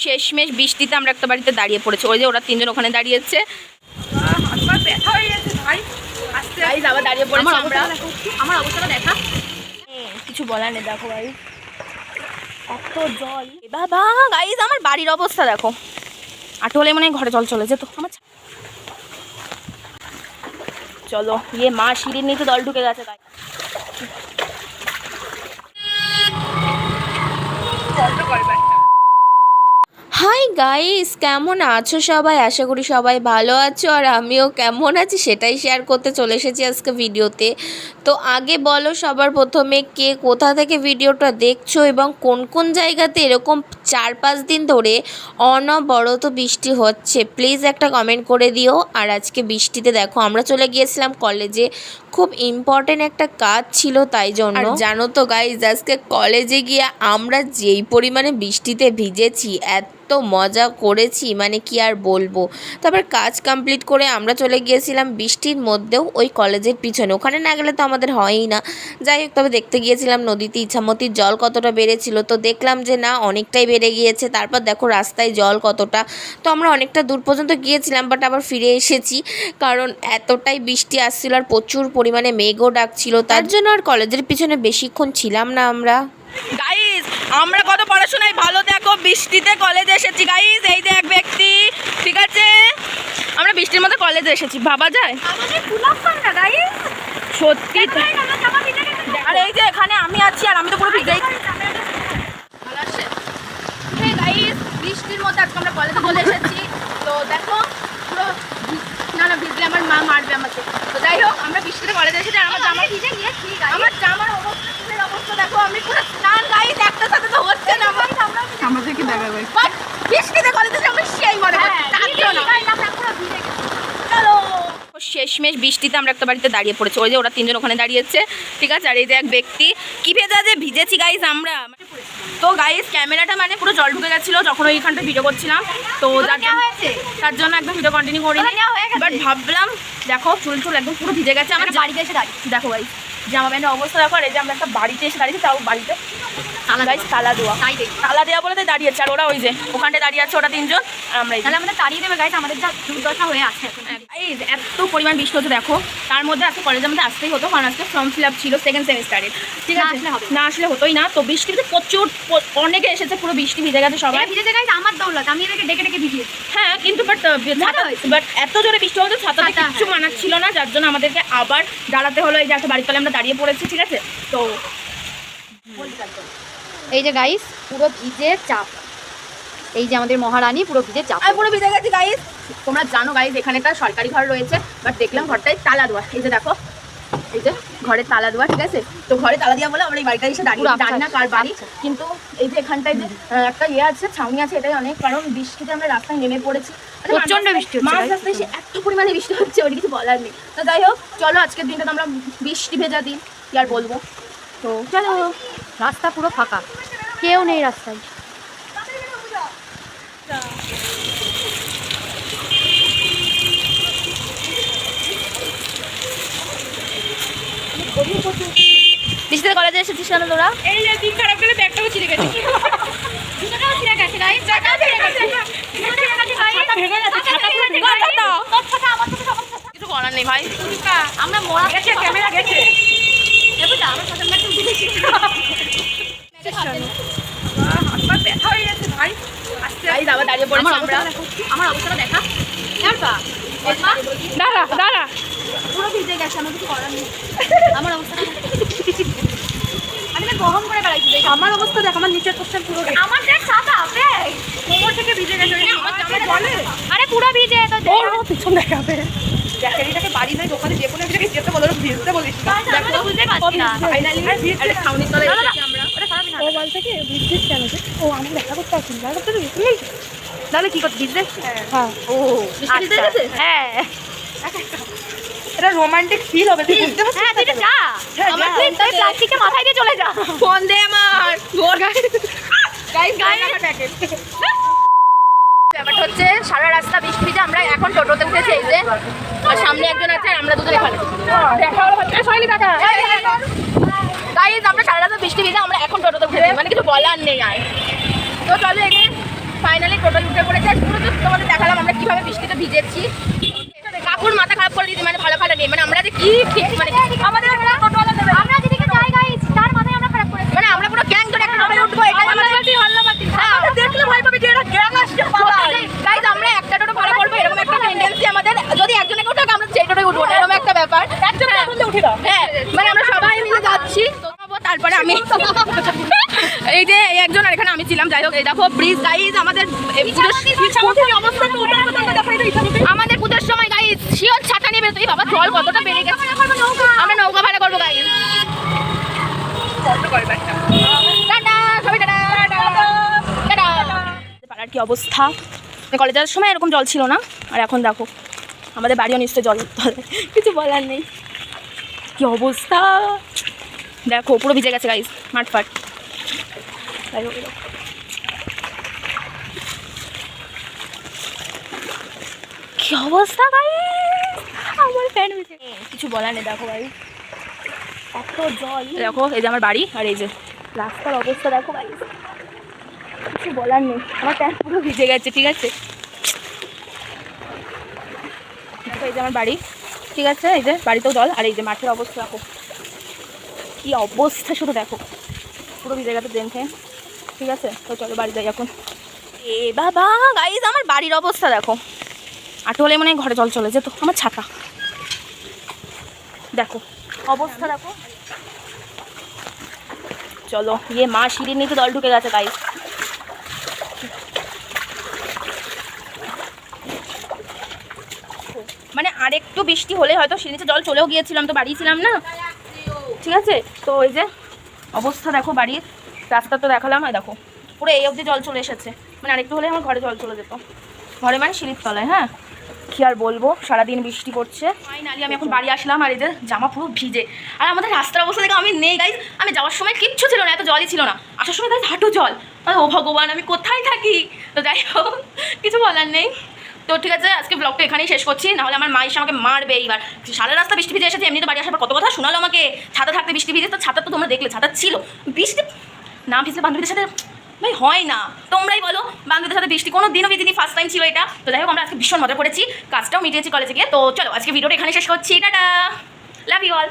শেষমেশ বৃষ্টিতে আমরা একটা বাড়িতে দাঁড়িয়ে পড়েছি। ওই যে ওরা তিনজন ওখানে দাঁড়িয়েছে। ব্যথা হয়ে গেছে ভাই, আবার দাঁড়িয়ে পড়েছি আমরা। আমার অবস্থাটা দেখা, কিছু বলার নেই। দেখো ভাই এত জল, বাবা গাইজ আমার বাড়ির অবস্থা দেখো। আটো হলে মনে হয় ঘরে জল চলে যেত আমার। চলো ইয়ে মা সিঁড়ির নিচে জল ঢুকে গেছে। গাই হাই গাইস, কেমন আছো সবাই? আশা করি সবাই ভালো আছো, আর আমিও কেমন আছি সেটাই শেয়ার করতে চলে এসেছি আজকে ভিডিওতে। তো আগে বলো সবার প্রথমে কে কোথা থেকে ভিডিওটা দেখছো এবং কোন কোন জায়গাতে এরকম 4-5 দিন ধরে অনবরত বৃষ্টি হচ্ছে, প্লিজ একটা কমেন্ট করে দিও। আর আজকে বৃষ্টিতে দেখো আমরা চলে গিয়েছিলাম কলেজে, খুব ইম্পর্টেন্ট একটা কাজ ছিল তাই জন্য। আর জানো তো গাইস, আজকে কলেজে গিয়ে আমরা যেই পরিমাণে বৃষ্টিতে ভিজেছি, এত মজা করেছি মানে কি আর বলবো। তারপর কাজ কমপ্লিট করে আমরা চলে গিয়েছিলাম বৃষ্টির মধ্যেও ওই কলেজের পিছনে, ওখানে না গেলে তো আমাদের হয়ই না। যাই হোক, তবে দেখতে গিয়েছিলাম নদীতে ইছামতির জল কতটা বেড়েছিল, তো দেখলাম যে না অনেকটাই বেড়ে গিয়েছে। তারপর দেখো রাস্তায় জল কতটা, তো আমরা অনেকটা দূর পর্যন্ত গিয়েছিলাম বাট আবার ফিরে এসেছি, কারণ এতটাই বৃষ্টি আসছিল আর প্রচুর পরিমাণে মেঘও ডাকছিল, তার জন্য আর কলেজের পিছনে বেশিক্ষণ ছিলাম না আমরা। গাইস আমরা কত পড়াশোনায় ভালো, দেখো বৃষ্টিতে কলেজে এসেছি গাইস। এই যে এক ব্যক্তি, ঠিক আছে আমরা বৃষ্টির মধ্যে কলেজে এসেছি, ভাবা যায়? সত্যি। আর এই যে এখানে আমি আছি আর আমি তো পুরো ভিজেই। গাইস বৃষ্টির মধ্যে আজকে আমরা কলেজে চলে এসেছি, তো দেখো পুরো না ভিজলে আমার মা মারবে আমাকে। তো যাই হোক আমরা বৃষ্টিতে কলেজে এসেছি, আর আমার জামা ভিজে গিয়েছি। আমার জামার অবস্থা দেখো, আমি পুরো স্নান গাইস একটার সাথে তো হচ্ছে না। আমাদের কি দেখা যায় বৃষ্টিতে কলেজে আমরা সেই মনে হয়। চলো শেষমেশ বৃষ্টিতে আমরা একটা বাড়িতে দাঁড়িয়ে পড়েছি। ওই যে ওরা তিনজন ওখানে দাঁড়িয়েছে, ঠিক আছে। আর এই যে এক ব্যক্তি, কি ভেজা যে ভিজেছি গাইস আমরা। তো গাইস ক্যামেরাটা মানে পুরো জল ঢুকে গেছিলো যখন ওইখানটা ভিডিও করছিলাম, তো তার জন্য একদম ভিডিও কন্টিনিউ করিনি। বাট ভাবলাম দেখো চুল চুল একদম পুরো ভিজে গেছে। আমার বাড়িতে এসে দাঁড়িয়েছি, দেখো গাইস জামা প্যান্টের অবস্থা দেখো। আর এই যে আমরা একটা বাড়িতে এসে দাঁড়িয়েছি, তাও বাড়িতে তালা দেওয়া, তালা দেওয়া বলে তাই দাঁড়িয়েছে। আর ওরা ওই যে ওখানটায় দাঁড়িয়ে আছে, ওরা তিনজন, আর আমরা তাহলে আমাদের তাড়িয়ে দেবে গাইস, আমাদের যা দুর্দশা হয়ে আছে। এই এত পরিমাণ বৃষ্টি হচ্ছে দেখো, তার মধ্যে আজকে কলেজের মধ্যে আসতেই হতো, কারণ আজকে ফর্ম ফিল আপ ছিল সেকেন্ড সেমিস্টারের, ঠিক আছে। না আসলে হতোই না। তো বৃষ্টিতে প্রচুর অনেকে এসেছে, পুরো বৃষ্টি ভিজে গেছে সবাই। ভিজে গাইস আমার দৌলত, আমি এদেরকে ডেকে ডেকে ভিজিয়েছি। হ্যাঁ কিন্তু বাট এত জোরে বৃষ্টি হতো ছাতাতে কিচ্ছু মানাচ্ছিল না, যার জন্য আমাদেরকে আবার দাঁড়াতে হলো। এই যে একটা বাড়ির তলে আমরা দাঁড়িয়ে পড়েছি, ঠিক আছে। তো এই যে গাইস পুরো ভিজে চাপ, এই যে আমাদের মহারানী পুরো ভিজে চাপ, আমি পুরো ভিজে গেছি গাইস। তোমরা জানো গাইস এখানে একটা সরকারি ঘর রয়েছে, বাট দেখলাম ঘরটায় তালা দেওয়া। এই যে দেখো, এই যে ঘরে তালা দেওয়া, ঠিক আছে। তো ঘরে তালা দেওয়া বলে আমরা এই বাড়িটা এসে দাঁড়িয়ে, জানি না কার বাড়ি, কিন্তু এই যে এখানটায় যে একটা ইয়ে আছে, ছাউনি আছে, এটাই অনেক, কারণ বৃষ্টিতে আমরা রাস্তায় নেমে পড়েছি। প্রচন্ড বৃষ্টি হচ্ছে, মাঝ রাস্তায় এসে এত পরিমাণে বৃষ্টি হচ্ছে, ওটা কিছু বলার নেই। তো যাই হোক চলো, আজকের দিনটা তো আমরা বৃষ্টি ভেজা দিন, কি আর বলবো। তো চলো, রাস্তা পুরো ফাঁকা, কেউ নেই রাস্তায়। বৃষ্টিতে কলেজে এসেছিস কেন তোরা? এই যে দিন খারাপ গেলে ব্যাগটাও ছিঁড়ে গেছে, জুতোটাও ছিঁড়ে গেছে গাইস, জায়গাও ছিঁড়ে গেছে, ভেঙে গেছে, ছাতা পুরো ভেঙে গেছে। তোর ছাতা আমার তো সমস্যা, কিছু করার নেই ভাই। আমরা মোড়া গেছে, ক্যামেরা গেছে, এবুটা আমার সাথে না টুটি গেছে। আমার ব্যথা হয়ে গেছে ভাই, গাইস আবার দাঁড়িয়ে পড়েছি আমরা। আমার অবস্থাটা দেখা দাঁড়া দাঁড়া, পুরো ভিজে গেছে, আমার কিছু করার নেই। আমার অবস্থাটা আমি তো গরম করে বেড়াইছি। দেখ আমার অবস্থা, দেখ আমার নিচের পোস্টার পুরো, আমার দেখ সাদা ব্যাগ কোমর থেকে ভিজে গেছে। আমার জামা বলে আরে পুরো ভিজে, তো দেখ পিছন দেখাবে। এটাকে বাড়ি নেই, দোকানে যে কোনো জায়গায় যেতে বলো, ভিজতে বলিস না। দেখো বুঝতে পারছি না, ফাইনালি আরে ছাউনির তলায় এসেছি আমরা। ওটা খারাপ না, ও বলছে কি ভিজছিস কেন? ও আমি দেখা করতে আসছি, দেখা করতে দিবি তাহলে কি করতে ভিজতে? হ্যাঁ ও ভিজতে গেছে। হ্যাঁ এটা রোমান্টিক ফিল হবে, তুই বুঝতে পারছিস? হ্যাঁ তুই যা, আমার তুই প্লাস্টিককে মাথায় দিয়ে চলে যা। ফোন দে আমার গাইস প্যাকেট। ব্যাপারটা হচ্ছে সারা রাস্তা বৃষ্টি ভিজে, আমরা এখন টোটোতে উঠেছি, এই যে আর সামনে একজন আছে, আর আমরা দুজন এখানে দেখা হলো। সবাই দেখা গাইস, আমরা সারা রাস্তা বৃষ্টি ভিজে আমরা এখন টোটোতে উঠেছি, মানে কিছু বলার নেই আর। তো চলো এখানে ফাইনালি টোটো উঠে পড়েছে। পুরো তো তোমাদের দেখালাম আমরা কিভাবে বৃষ্টিতে ভিজেছি। কাকুর মাথা খারাপ করে দিয়েছে, মানে ভালো নেই, মানে আমরা যে কি মানে আমাদের টোটোওয়ালা দেবে, আমরা যেদিকে যাই গাইস তার মাথায় আমরা খারাপ করে, মানে আমরা পুরো গ্যাং ধরে একটা টোটোয় উঠবো। এটা আমাদের হল্লাবাতি, আমরা দেখলে ভয় পাবে যে এরা গ্যাং আসছে পালা। গাইস আমরা একটা টোটো ভাড়া করবো, এরকম একটা টেন্ডেন্সি আমাদের। যদি একজনকে উঠাক আমরা সেই টোটোয় উঠবো, এরকম একটা ব্যাপার। একজনকে বলতে উঠে দাও, হ্যাঁ মানে আমরা সবাই মিলে যাচ্ছি। তারপরে আমি এই যে একজন আর এখানে আমি ছিলাম। যাই হোক, এই দেখো ব্রিজ গাইজ আমাদের আমাদের পুজোর সময় গাইজ শিওর ছাতা নিয়ে বেরোতে। বাবা জল কতটা বেড়ে গেছে, আমরা নৌকা ভাড়া করবো গাইজ। পাড়ার কি অবস্থা, কলেজ যাওয়ার সময় এরকম জল ছিল না, আর এখন দেখো আমাদের বাড়িও নিশ্চয় জলের তলে, কিছু বলার নেই। কি অবস্থা দেখো, পুরো ভিজে গেছে গাইজ, মাঠফাট। কি অবস্থা গাইজ, আমার ফ্যান ভিজে, কিছু বলার নেই। দেখো গাইজ এত জল, দেখো এই যে আমার বাড়ি, আর এই যে রাস্তার অবস্থা দেখো গাইজ, কিছু বলার নেই। আমার প্যান্ট পুরো ভিজে গেছে, ঠিক আছে। এই যে আমার বাড়ি, ঠিক আছে, এই যে বাড়িতেও জল, আর এই যে মাঠের অবস্থা দেখো কি অবস্থা, শুধু দেখো পুরো ভিজে গেছে ড্রেন থেকে, ঠিক আছে। তো চলো বাড়ি যাই এখন। এ বাবা গাইজ আমার বাড়ির অবস্থা দেখো, আটো হলে মনে হয় ঘরে জল চলে যেত। আমার ছাতা দেখো অবস্থা দেখো, চলো ইয়ে মা সিঁড়ির নিচে জল ঢুকে গেছে গাইজ। মানে আরেকটু বৃষ্টি হলে হয়তো সিঁড়ির নিচে জল চলেও গিয়েছিলাম, তো বাড়ি ছিলাম না, ঠিক আছে। তো ওই যে অবস্থা দেখো বাড়ির, রাস্তা তো দেখালাম, হয় দেখো পুরো এই অবধি জল চলে এসেছে। মানে আরেকটু হলে আমার ঘরে জল চলে যেত, ঘরে মানে সিঁড়ির তলায়। হ্যাঁ কি আর বলবো, সারাদিন বৃষ্টি পড়ছে। ফাইনালি আমি এখন বাড়ি আসলাম, আর এই যে জামা পুরো ভিজে। আর আমাদের রাস্তার অবস্থা দেখে আমি নেই গাইজ, আমি যাওয়ার সময় কিচ্ছু ছিল না, এত জলই ছিল না, আসার সময় গাইজ হাঁটু জল। ও ভগবান আমি কোথায় থাকি। তো যাই হোক কিছু বলার নেই। তো ঠিক আছে, আজকে ব্লগটা এখানেই শেষ করছি, নাহলে আমার মা এসে আমাকে মারবে। এইবার সারা রাস্তা বৃষ্টি ভিজে এসেছে, এমনি তো বাড়ি আসার পর কত কথা শোনালো আমাকে, ছাতা থাকতে বৃষ্টি ভিজে। তো ছাতা তো তোমরা দেখলে, ছাতা ছিল, বৃষ্টি না ভিজলে বান্ধবীদের সাথে ভাই হয় না। তোমরাই বলো, বান্ধবীদের সাথে বৃষ্টি কোনো দিনও ভিজিনি, ফার্স্ট টাইম ছিল এটা। তো যাই হোক আমরা আজকে ভীষণ মজা করেছি, কাজটাও মিটিয়েছি কলেজে গিয়ে। তো চলো আজকে ভিডিওটা এখানে শেষ করছি, টাটা, লাভ ইউ অল।